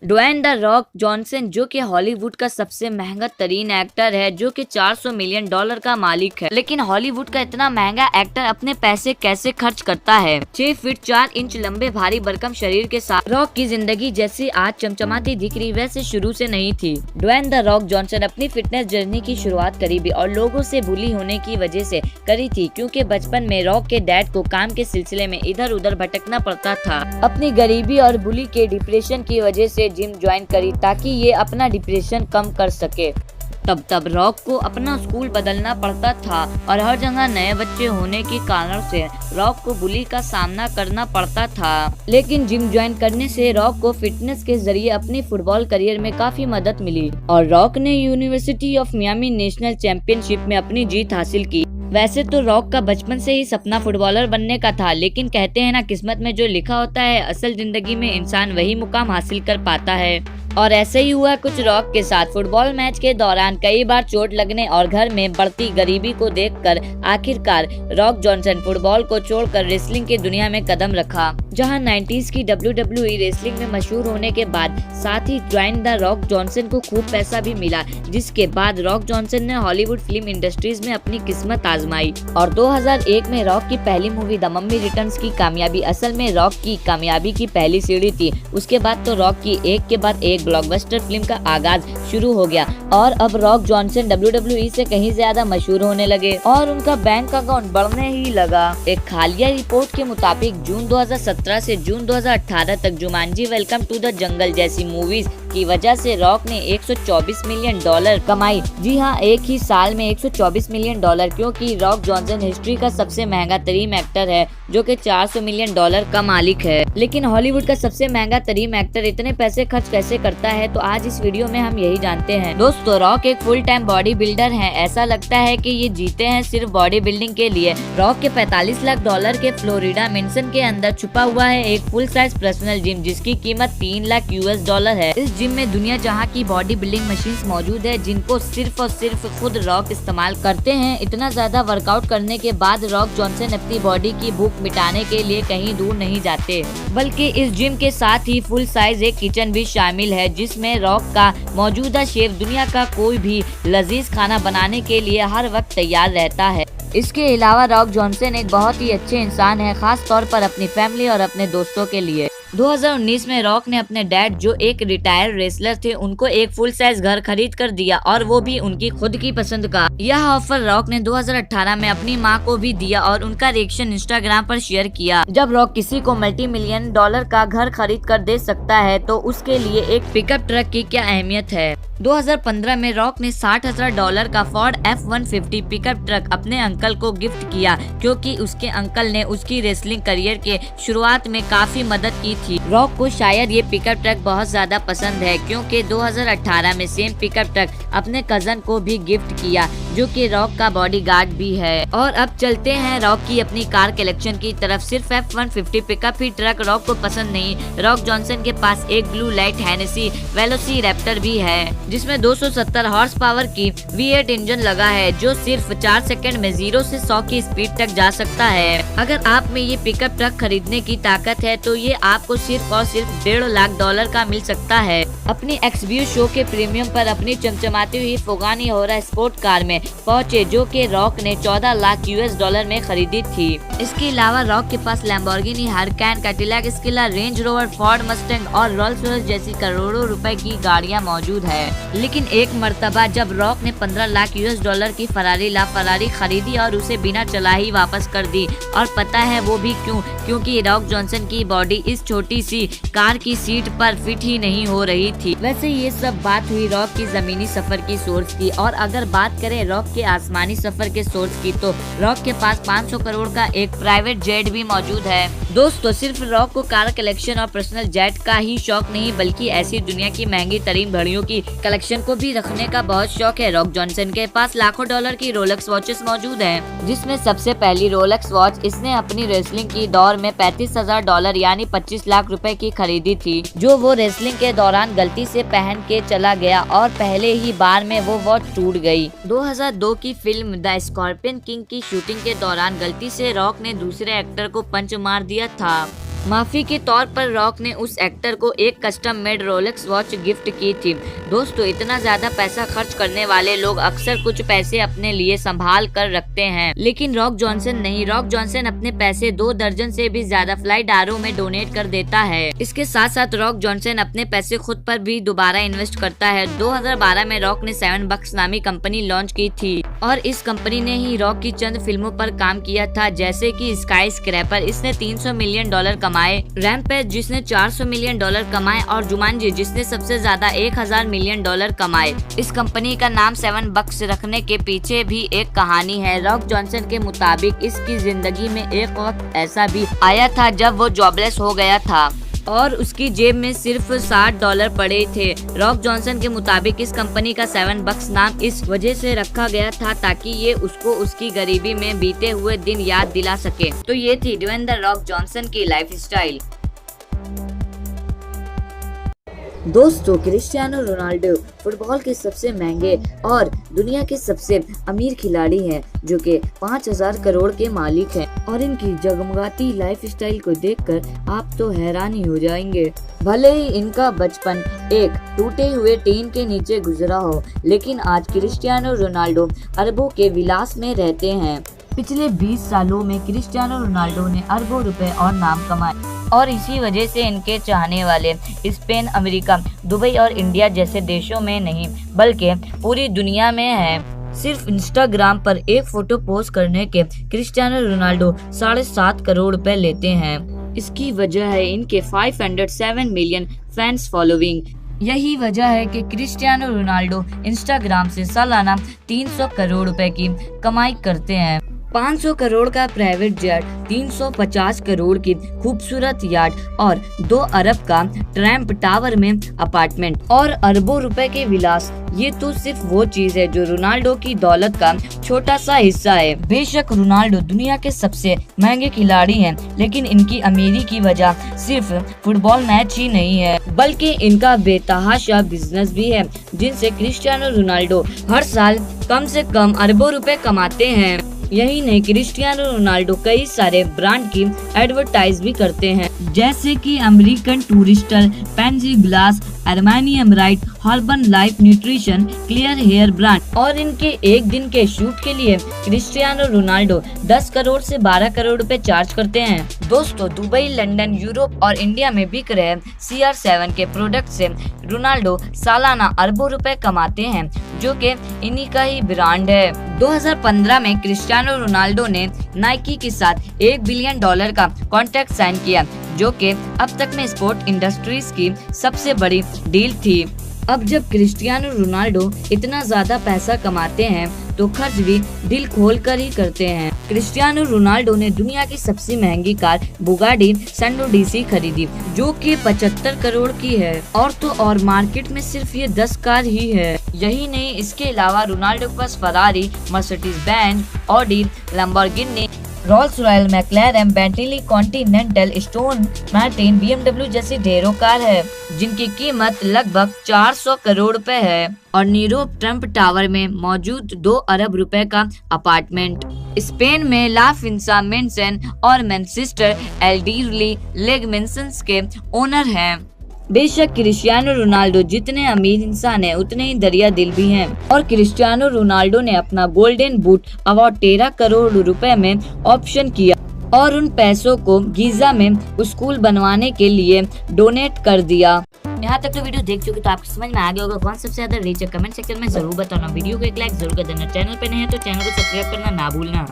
Dwayne the rock Johnson जो कि Hollywood का सबसे महंगा तरीन एक्टर है, जो कि $400 मिलियन का मालिक है। लेकिन हॉलीवुड का इतना महंगा एक्टर अपने पैसे कैसे खर्च करता है? 6 फीट 4 इंच लंबे भारी भरकम शरीर के साथ रॉक की जिंदगी जैसी आज चमचमाती दिख रही वैसे शुरू से नहीं थी। ड्वेन द रॉक जॉनसन अपनी फिटनेस जर्नी की शुरुआत करीबी और लोगों से बुली होने की वजह से करी थी, क्योंकि बचपन में रॉक के डैड को काम के सिलसिले में इधर उधर भटकना पड़ता था। अपनी गरीबी और बुली के डिप्रेशन की वजह से जिम ज्वाइन करी ताकि ये अपना डिप्रेशन कम कर सके। तब रॉक को अपना स्कूल बदलना पड़ता था और हर जगह नए बच्चे होने के कारण से रॉक को बुली का सामना करना पड़ता था। लेकिन जिम ज्वाइन करने से रॉक को फिटनेस के जरिए अपनी फुटबॉल करियर में काफी मदद मिली और रॉक ने university of Miami national championship में अपनी जीत हासिल की। वैसे तो रॉक का बचपन से ही सपना फुटबॉलर बनने का था, लेकिन कहते हैं ना, किस्मत में जो लिखा होता है असल जिंदगी में इंसान वही मुकाम हासिल कर पाता है। और ऐसे ही हुआ कुछ रॉक के साथ। फुटबॉल मैच के दौरान कई बार चोट लगने और घर में बढ़ती गरीबी को देखकर आखिरकार रॉक जॉनसन फुटबॉल को छोड़कर रेसलिंग की दुनिया में कदम रखा, जहां 90s की WWE रेसलिंग में मशहूर होने के बाद साथ ही ड्वेन द रॉक जॉनसन को खूब पैसा भी मिला, जिसके बाद रॉक जॉनसन ने हॉलीवुड फिल्म इंडस्ट्रीज में अपनी किस्मत आजमाई। और 2001 में रॉक की पहली मूवी द मम्मी रिटर्न्स की कामयाबी असल में रॉक की कामयाबी की पहली सीढ़ी थी। उसके बाद तो रॉक की एक के बाद एक ब्लॉकबस्टर फिल्म का आगाज शुरू हो गया और अब रॉक जॉनसन WWE से कहीं ज्यादा मशहूर होने लगे और उनका बैंक अकाउंट बढ़ने ही लगा। एक हालिया रिपोर्ट के मुताबिक जून 2017 से जून 2018 तक Jumanji welcome to the jungle movies मूवीज की वजह से रॉक ने $124 मिलियन कमाई। जी हाँ, एक ही साल में $124 मिलियन, क्योंकि रॉक जॉनसन हिस्ट्री का सबसे महंगा तरीन एक्टर है जो कि $400 मिलियन का मालिक है। लेकिन हॉलीवुड का सबसे महंगा तरीन एक्टर इतने पैसे खर्च कैसे करता है, तो आज इस वीडियो में हम यही जानते हैं। दोस्तों, रॉक एक फुल टाइम बॉडी बिल्डर है। ऐसा लगता है कि ये जीते हैं सिर्फ बॉडी बिल्डिंग के लिए। रॉक के $45 लाख के फ्लोरिडा मेंशन के अंदर छुपा हुआ है एक फुल साइज पर्सनल जिम, जिसकी कीमत $3 लाख है। इस जिम में दुनिया जहां की बॉडी बिल्डिंग मशीन्स मौजूद है, जिनको सिर्फ और सिर्फ खुद रॉक इस्तेमाल करते हैं। इतना ज्यादा वर्कआउट करने के बाद रॉक जॉनसन अपनी बॉडी की भूख मिटाने के लिए कहीं दूर नहीं जाते, बल्कि इस जिम के साथ ही फुल साइज एक किचन भी शामिल है, जिसमें रॉक का मौजूदा शेफ दुनिया का कोई भी लजीज खाना बनाने के लिए हर वक्त तैयार रहता है। इसके अलावा रॉक जॉनसन एक बहुत ही अच्छे इंसान है, खास तौर पर अपनी फैमिली और अपने दोस्तों के लिए। 2019 में रॉक ने अपने डैड जो एक रिटायर्ड रेसलर थे उनको एक फुल साइज घर खरीद कर दिया, और वो भी उनकी खुद की पसंद का। यह ऑफर रॉक ने 2018 में अपनी मां को भी दिया और उनका रिएक्शन इंस्टाग्राम पर शेयर किया। जब रॉक किसी को $multi मिलियन का घर खरीद कर दे सकता है तो उसके लिए एक पिकअप ट्रक की क्या अहमियत है। 2015 में रॉक ने $60,000 का फोर्ड F-150 पिकअप ट्रक अपने अंकल को गिफ्ट किया, क्योंकि उसके अंकल ने उसकी रेसलिंग करियर के शुरुआत में काफी मदद की थी। रॉक को शायद ये पिकअप ट्रक बहुत ज्यादा पसंद है, क्योंकि 2018 में सेम पिकअप ट्रक अपने कजन को भी गिफ्ट किया, जो कि रॉक का बॉडीगार्ड भी है। और अब चलते हैं रॉक की अपनी कार कलेक्शन की तरफ। सिर्फ F-150 पिकअप ही ट्रक रॉक को पसंद नहीं, रॉक जॉनसन के पास एक ब्लू लाइट हेनेसी वेलोसिरैप्टर भी है, जिसमें 270 हॉर्स पावर की V8 इंजन लगा है, जो सिर्फ 4 सेकंड में 0 से 100 की स्पीड तक जा सकता है। अगर आप में ये पिकअप ट्रक खरीदने की ताकत है तो ये आपको सिर्फ और सिर्फ $1.5 लाख का मिल सकता है। अपनी XBU शो के प्रीमियम पर अपनी चमचमाती हुई फोगानी होरा स्पोर्ट कार में पहुंचे, जो कि रॉक ने $14 लाख में खरीदी थी। इसके अलावा रॉक के पास Lamborghini, Huracan, Cadillac Escalade, Range Rover, Ford Mustang और रोल्स रॉयस जैसी करोड़ों रुपए की गाड़ियां मौजूद है। लेकिन एक मर्तबा जब रॉक ने $15 लाख की फरारी लाफरारी खरीदी और उसे बिना चला ही वापस कर दी। और पता है वो भी क्यों? क्योंकि रॉक जॉनसन की बॉडी इस छोटी सी कार की सीट पर फिट ही नहीं हो रही थी। वैसे ये सब बात हुई रॉक की जमीनी सफर की सोर्स की, और अगर बात करें रॉक के आसमानी सफर के सोर्स की, तो रॉक के पास 500 करोड़ का एक प्राइवेट जेट भी मौजूद है। दोस्तों, सिर्फ रॉक को कार कलेक्शन और पर्सनल जेट का ही शौक नहीं, बल्कि ऐसी दुनिया की महंगी तरीन घड़ियों की कलेक्शन को भी रखने का बहुत शौक है। रॉक जॉनसन के पास लाखों डॉलर की रोलेक्स वॉचेस मौजूद हैं, जिसमें सबसे पहली रोलेक्स वॉच इसने अपनी रेसलिंग की दौर में $35,000 यानी $25 लाख की खरीदी थी, जो वो रेसलिंग के दौरान गलती से पहन के चला गया और पहले ही बार में वो वॉच टूट गई। 2002 की फिल्म द स्कॉर्पियन किंग की शूटिंग के दौरान गलती से रॉक ने दूसरे एक्टर को पंच मार दिया था। माफी के तौर पर रॉक ने उस एक्टर को एक custom made Rolex watch gift की थी। दोस्तों, इतना ज्यादा पैसा खर्च करने वाले लोग अक्सर कुछ पैसे अपने लिए संभाल कर रखते हैं, लेकिन रॉक जॉनसन नहीं। रॉक जॉनसन अपने पैसे 2 दर्जन से भी ज्यादा फ्लाईडारों में डोनेट कर देता है। इसके साथ साथ रॉक जॉनसन अपने पैसे खुद पर भी दोबारा इन्वेस्ट करता है। 2012 में रॉक ने $7 नामी कंपनी लॉन्च की थी और इस कंपनी ने ही रॉक की चंद फिल्मों पर काम किया था, जैसे कि स्काई स्क्रैपर, इसने $300 मिलियन कमाए, रैम्पेज जिसने $400 मिलियन कमाए और जुमांजी जिसने सबसे ज्यादा $1000 मिलियन कमाए। इस कंपनी का नाम $7 रखने के पीछे भी एक कहानी है। रॉक जॉनसन के मुताबिक इसकी जिंदगी में एक वक्त ऐसा भी आया था जब वो जॉबलेस हो गया था और उसकी जेब में सिर्फ $60 पड़े थे। रॉक जॉनसन के मुताबिक इस कंपनी का $7 नाम इस वजह से रखा गया था ताकि ये उसको उसकी गरीबी में बीते हुए दिन याद दिला सके। तो ये थी ड्वेन द रॉक जॉनसन की लाइफस्टाइल। दोस्तों, क्रिस्टियानो रोनाल्डो फुटबॉल के सबसे महंगे और दुनिया के सबसे अमीर खिलाड़ी हैं, जो कि 5000 करोड़ के मालिक हैं और इनकी जगमगाती लाइफस्टाइल को देखकर आप तो हैरान ही हो जाएंगे। भले ही इनका बचपन एक टूटे हुए टीन के नीचे गुजरा हो, लेकिन आज क्रिस्टियानो रोनाल्डो अरबों के विलास में रहते हैं। पिछले 20 सालों में क्रिस्टियानो रोनाल्डो ने अरबों रुपए और नाम कमाए और इसी वजह से इनके चाहने वाले स्पेन, अमेरिका, दुबई और इंडिया जैसे देशों में नहीं बल्कि पूरी दुनिया में है। सिर्फ इंस्टाग्राम पर एक फोटो पोस्ट करने के क्रिस्टियानो रोनाल्डो 7.5 करोड़ रुपए लेते हैं। इसकी वजह है इनके 507 मिलियन फैंस फॉलोइंग। यही वजह है कि क्रिस्टियानो रोनाल्डो इंस्टाग्राम से सालाना 300 करोड़ रुपए की कमाई करते हैं। 500 करोड़ का प्राइवेट जेट, 350 करोड़ की खूबसूरत यार्ड और 2 अरब का ट्रैम्प टावर में अपार्टमेंट और अरबों रुपए के विलास, ये तो सिर्फ वो चीज है जो रोनाल्डो की दौलत का छोटा सा हिस्सा है। बेशक रोनाल्डो दुनिया के सबसे महंगे खिलाड़ी हैं, लेकिन इनकी अमीरी की वजह सिर्फ फुटबॉल मैच ही नहीं है, बल्कि इनका बेतहाशा बिजनेस भी है, जिनसे क्रिस्टियानो रोनाल्डो हर साल कम से कम अरबों रुपए कमाते हैं। यही नहीं, क्रिस्टियानो रोनाल्डो कई सारे ब्रांड की एडवर्टाइज भी करते हैं, जैसे कि अमेरिकन टूरिस्टर, पेंजी ग्लास, अरमानी एमराइट, Herbalife nutrition, Clear hair brand. और इनके एक दिन के शूट के लिए क्रिस्टियानो रोनाल्डो 10 करोड़ से 12 करोड़ रुपए चार्ज करते हैं। दोस्तों, दुबई, लंदन, यूरोप और इंडिया में बिक रहे CR7 के प्रोडक्ट से रोनाल्डो सालाना अरबों रुपए कमाते हैं, जो कि इन्हीं का ही ब्रांड है। 2015 में क्रिस्टियानो रोनाल्डो ने नाइकी के साथ $1 बिलियन का कॉन्ट्रैक्ट साइन किया, जो कि अब तक में स्पोर्ट इंडस्ट्रीज की सबसे बड़ी डील थी। अब जब क्रिस्टियानो रोनाल्डो इतना ज्यादा पैसा कमाते हैं तो खर्च भी दिल खोल कर ही करते हैं। क्रिस्टियानो रोनाल्डो ने दुनिया की सबसे महंगी कार बुगाटी सैंडो डीसी खरीदी, जो कि 75 करोड़ की है और तो और मार्केट में सिर्फ ये 10 कार ही है। यही नहीं, इसके अलावा रोनाल्डो के पास Ferrari, Mercedes Benz, Audi, Lamborghini, Rolls Royal, McLaren, Bentley, Continental, Aston Martin, BMW जैसी ढेरों कार है, जिनकी कीमत लगभग 400 करोड़ रुपए है। और नीरोप ट्रम्प टावर में मौजूद 2 अरब रुपए का अपार्टमेंट स्पेन में ला फिंसा मेंसन और मैनचेस्टर एल्डीरली लेगमेंसन्स के ओनर हैं। बेशक क्रिस्टियानो रोनाल्डो जितने अमीर इंसान हैं, उतने ही दरिया दिल भी हैं। और क्रिस्टियानो रोनाल्डो ने अपना गोल्डन बूट अवार्ड 13 करोड़ रुपए में ऑप्शन किया और उन पैसों को गीजा में स्कूल बनवाने के लिए डोनेट कर दिया। यहाँ तक तो वीडियो देख चुके तो आपको समझ में आ गया होगा कौन सबसे ज्यादा रीच है। कमेंट सेक्शन में जरूर बताना। वीडियो को एक लाइक जरूर कर देना। चैनल पे नए हैं तो चैनल को सब्सक्राइब करना ना भूलना।